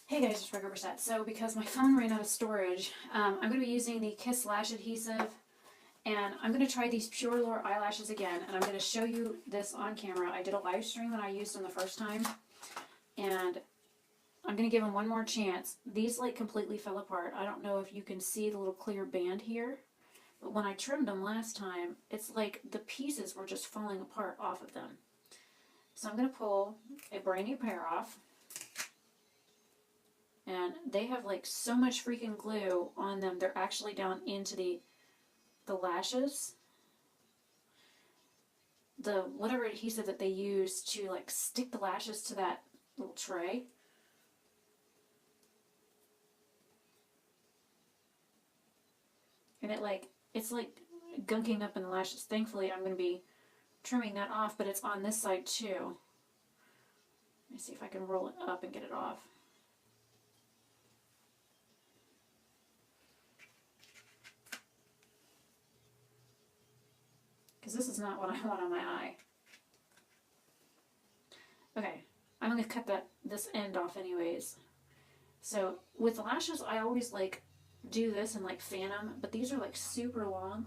Hey guys, it's Oberstadt. So because my phone ran out of storage, I'm going to be using the Kiss Lash Adhesive, and I'm going to try these Pureleor eyelashes again, and I'm going to show you this on camera. I did a live stream when I used them the first time, and I'm going to give them one more chance. These like completely fell apart. I don't know if you can see the little clear band here, but when I trimmed them last time, it's like the pieces were just falling apart off of them. So I'm going to pull a brand new pair off. And they have like so much freaking glue on them. They're actually down into the lashes. The whatever adhesive that they use to like stick the lashes to that little tray. And it's like gunking up in the lashes. Thankfully I'm going to be trimming that off, but it's on this side too. Let me see if I can roll it up and get it off. Because this is not what I want on my eye. Okay, I'm going to cut this end off anyways. So with the lashes, I always like do this and like fan them, but these are like super long.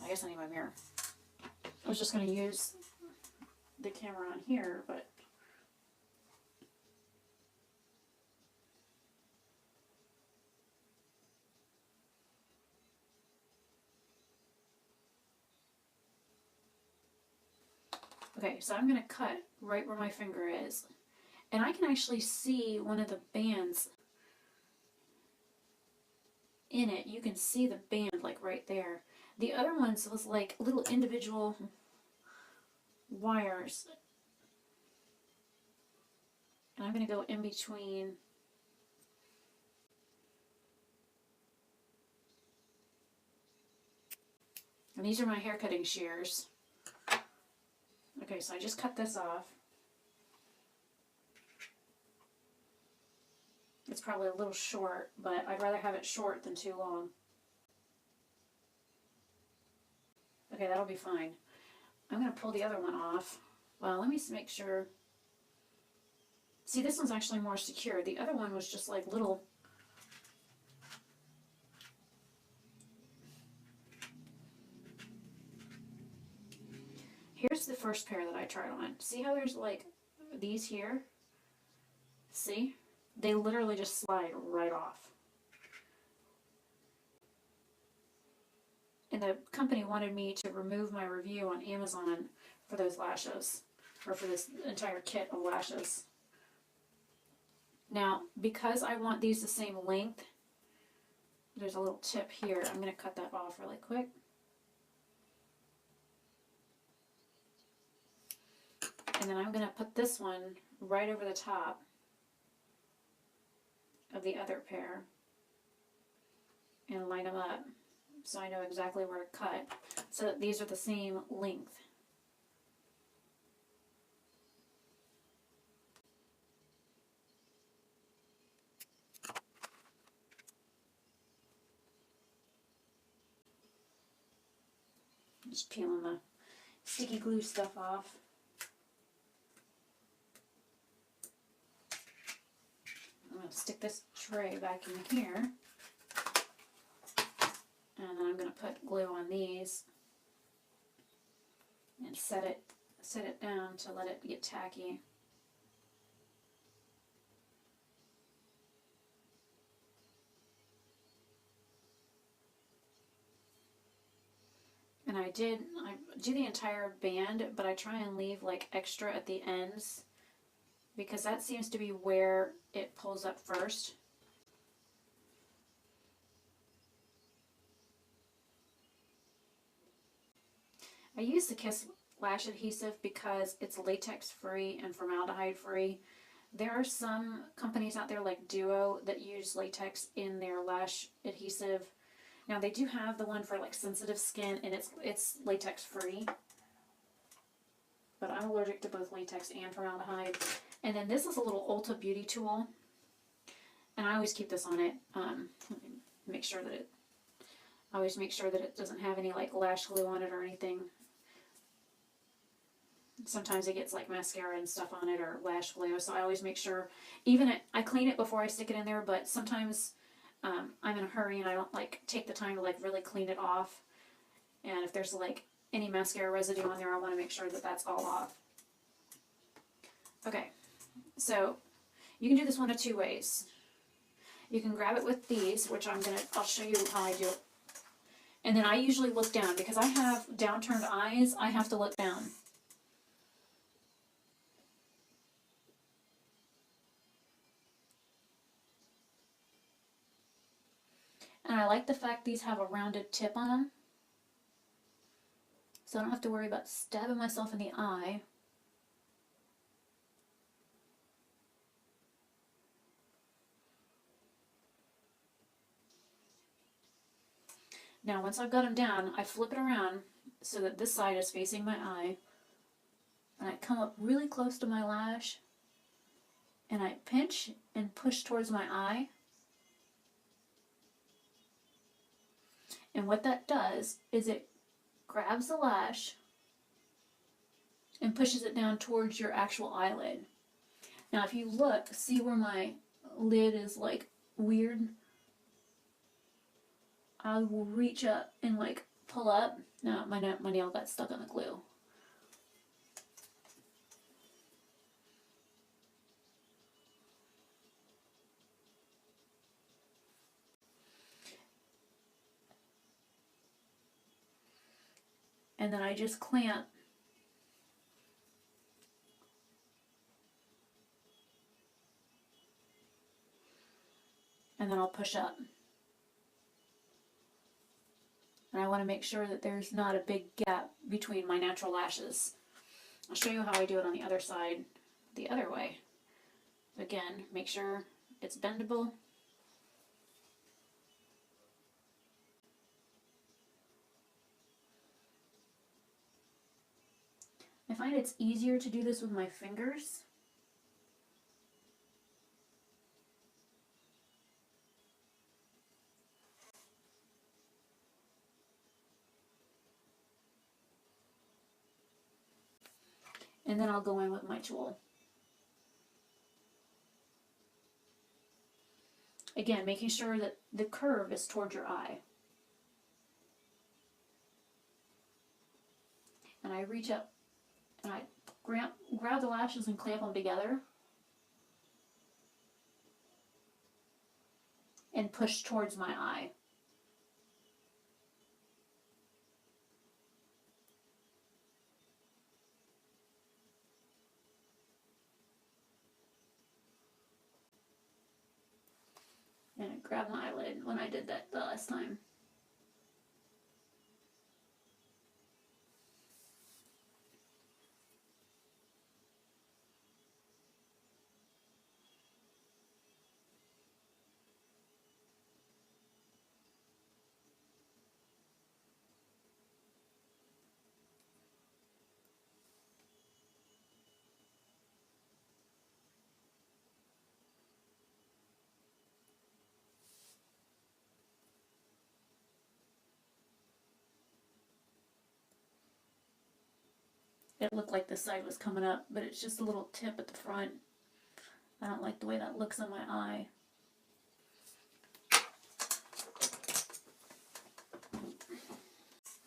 I guess I need my mirror. I was just going to use the camera on here, but okay, so I'm going to cut right where my finger is. And I can actually see one of the bands in it. You can see the band like right there. The other ones was like little individual wires. And I'm going to go in between. And these are my hair cutting shears. Okay, so I just cut this off. It's probably a little short, but I'd rather have it short than too long. Okay, that'll be fine. I'm going to pull the other one off. Well, let me make sure. See, this one's actually more secure. The other one was just like little. Here's the first pair that I tried on. See how there's like these here? See? They literally just slide right off. And the company wanted me to remove my review on Amazon for those lashes, or for this entire kit of lashes. Now, because I want these the same length, there's a little tip here. I'm going to cut that off really quick. And then I'm going to put this one right over the top of the other pair and line them up so I know exactly where to cut, so that these are the same length. Just peeling the sticky glue stuff off. I'm going to stick this tray back in here, and then I'm going to put glue on these and set it down to let it get tacky. And I do the entire band, but I try and leave like extra at the ends, because that seems to be where it pulls up first. I use the Kiss Lash Adhesive because it's latex free and formaldehyde free. There are some companies out there like Duo that use latex in their lash adhesive. Now they do have the one for like sensitive skin, and it's latex free. But I'm allergic to both latex and formaldehyde. And then this is a little Ulta Beauty tool, and I always keep this on it. Make sure that I always make sure that it doesn't have any like lash glue on it or anything. Sometimes it gets like mascara and stuff on it or lash glue, so I always make sure, even I clean it before I stick it in there, but sometimes I'm in a hurry and I don't like take the time to like really clean it off. And if there's like any mascara residue on there, I want to make sure that that's all off. Okay, so you can do this one of two ways. You can grab it with these, which I'll show you how I do it. And then I usually look down because I have downturned eyes. I have to look down. And I like the fact these have a rounded tip on them. So I don't have to worry about stabbing myself in the eye. Now once I've got them down, I flip it around so that this side is facing my eye. And I come up really close to my lash. And I pinch and push towards my eye. And what that does is it grabs the lash and pushes it down towards your actual eyelid. Now if you look, see where my lid is like weird? I will reach up and like pull up. No, my nail got stuck on the glue. And then I just clamp. And then I'll push up. And I want to make sure that there's not a big gap between my natural lashes. I'll show you how I do it on the other side, the other way. Again, make sure it's bendable. I find it's easier to do this with my fingers. And then I'll go in with my tool. Again, making sure that the curve is towards your eye. And I reach up and I grab the lashes and clamp them together. And push towards my eye. And I grabbed my eyelid when I did that the last time. It looked like the side was coming up, but it's just a little tip at the front. I don't like the way that looks on my eye.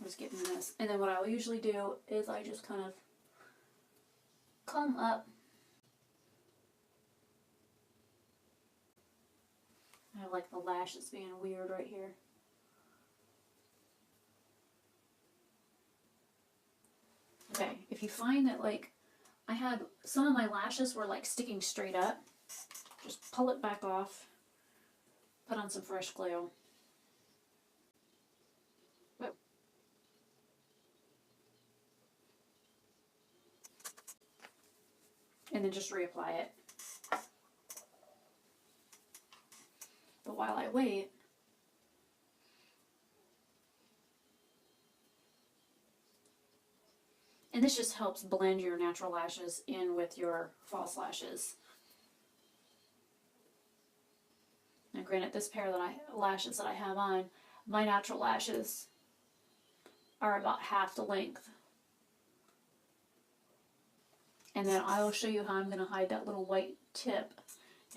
I'm just getting this. And then what I'll usually do is I just kind of comb up. I like the lashes being weird right here. Okay, if you find that like I had some of my lashes were like sticking straight up, just pull it back off, put on some fresh glue. And then just reapply it. But while I wait, and this just helps blend your natural lashes in with your false lashes. Now granted, this pair that lashes that I have on, my natural lashes are about half the length. And then I will show you how I'm going to hide that little white tip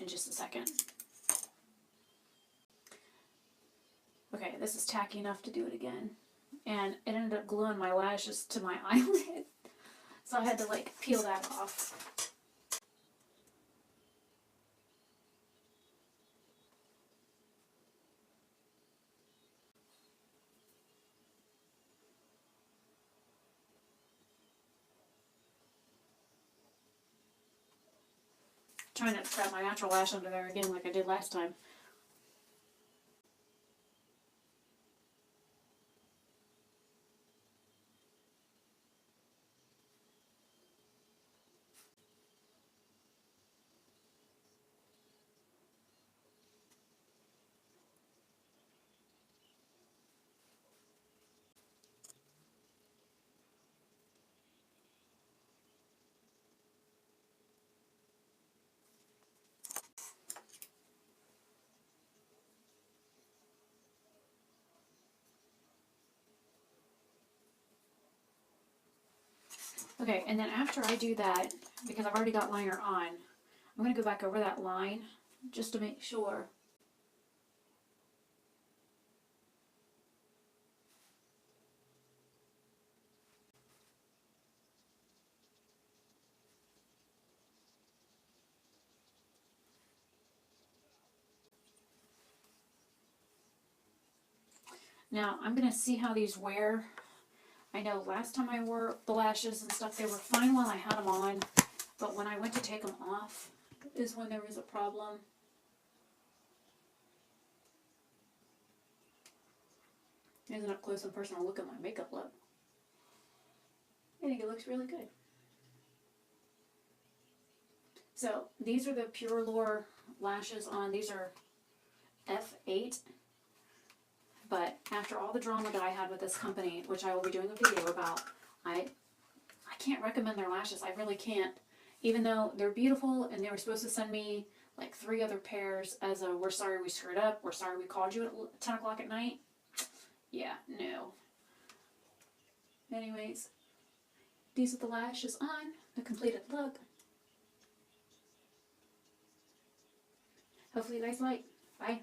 in just a second. Okay, this is tacky enough to do it again. And it ended up gluing my lashes to my eyelid. So I had to like peel that off. Trying not to trap my natural lash under there again like I did last time. Okay, and then after I do that, because I've already got liner on, I'm going to go back over that line just to make sure. Now, I'm going to see how these wear. I know last time I wore the lashes and stuff, they were fine while I had them on, but when I went to take them off is when there was a problem. Here's an up close and personal look at my makeup look. I think it looks really good. So these are the Pureleor lashes on. These are F8. But after all the drama that I had with this company, which I will be doing a video about, I can't recommend their lashes. I really can't. Even though they're beautiful and they were supposed to send me like 3 other pairs as a we're sorry we screwed up, we're sorry we called you at 10 o'clock at night. Yeah, no. Anyways, these are the lashes on, the completed look. Hopefully you guys like. Bye.